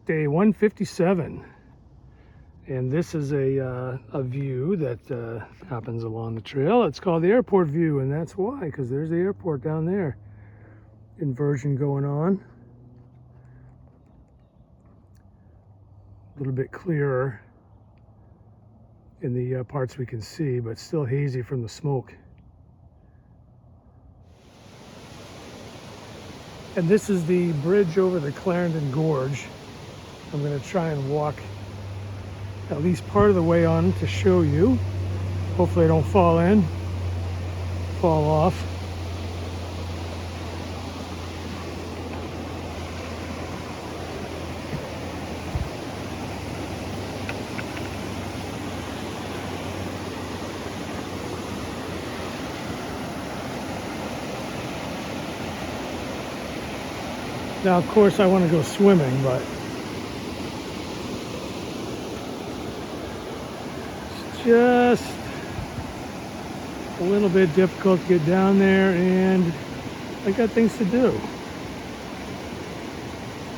Day 157, and this is a view that happens along the trail. It's called the airport view, and that's why, because there's the airport down there. Inversion going on. A little bit clearer in the parts we can see, but still hazy from the smoke. And this is the bridge over the Clarendon Gorge. I'm going to try and walk at least part of the way on to show you. Hopefully I don't fall off. Now, of course, I want to go swimming, but it's just a little bit difficult to get down there, and I got things to do.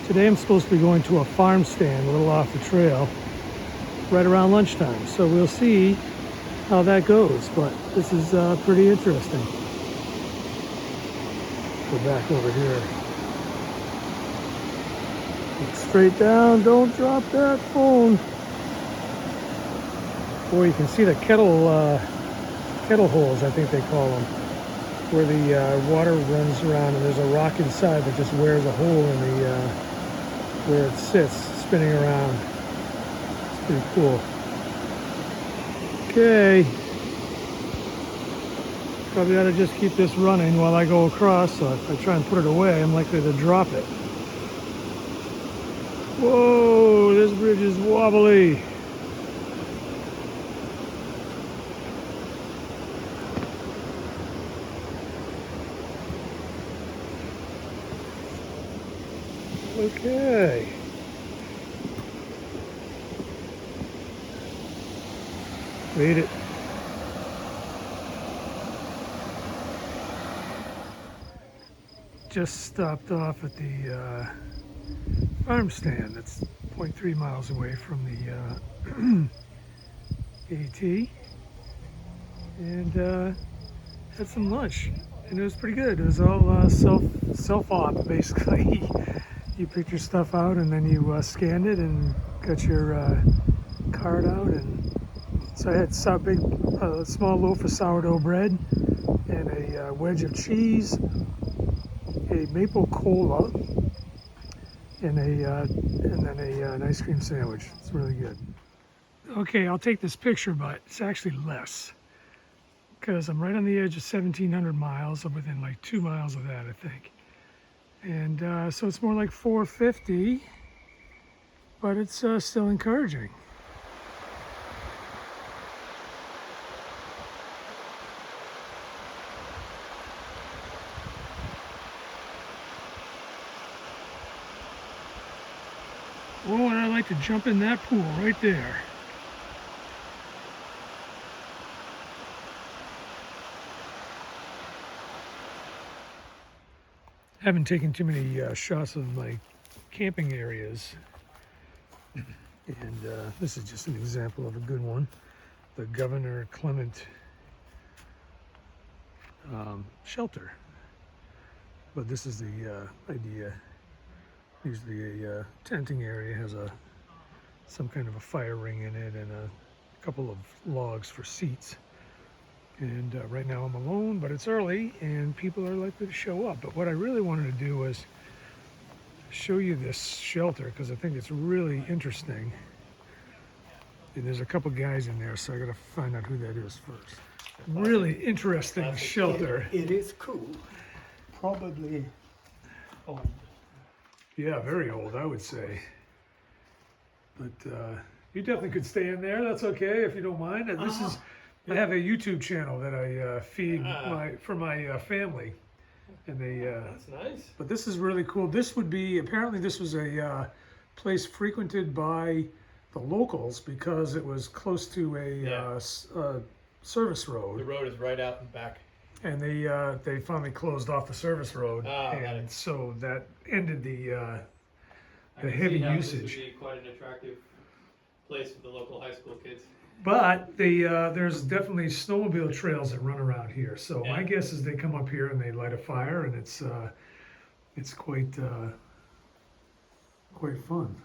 Today I'm supposed to be going to a farm stand a little off the trail right around lunchtime, so we'll see how that goes, but this is pretty interesting. Go back over here. Look straight down, don't drop that phone. Boy, you can see the kettle holes, I think they call them, where the water runs around, and there's a rock inside that just wears a hole in the where it sits, spinning around. It's pretty cool. Okay. Probably ought to just keep this running while I go across, so if I try and put it away, I'm likely to drop it. Whoa, this bridge is wobbly. Okay. Made it. Just stopped off at the farm stand. That's 0.3 miles away from the AT, and had some lunch, and it was pretty good. It was all self-op basically. You picked your stuff out, and then you scanned it and got your card out, and so I had a small loaf of sourdough bread and a wedge of cheese, a maple cola, and then an ice cream sandwich. It's really good. Okay, I'll take this picture, but it's actually less, because I'm right on the edge of 1,700 miles. I'm within like 2 miles of that, I think. And so it's more like 450, but it's still encouraging. Oh, and I'd like to jump in that pool right there. Haven't taken too many shots of my camping areas, and this is just an example of a good one. The Governor Clement shelter. But this is the idea. Usually a tenting area has some kind of a fire ring in it and a couple of logs for seats. And right now I'm alone, but it's early and people are likely to show up. But what I really wanted to do was show you this shelter, because I think it's really interesting. And there's a couple guys in there, so I gotta find out who that is first. Really interesting shelter. It is cool. Probably old. Yeah, very old, I would say. But you definitely could stay in there. That's okay if you don't mind. And this is, I have a YouTube channel that I feed for my family, and they. That's nice. But this is really cool. This would be, apparently this was a place frequented by the locals because it was close to a service road. The road is right out and back. And they finally closed off the service road, got and it. so that ended the I the can heavy see how usage. This would be quite an attractive place for the local high school kids. But there's definitely snowmobile trails that run around here. So my Yeah. guess is they come up here and they light a fire, and it's quite quite fun.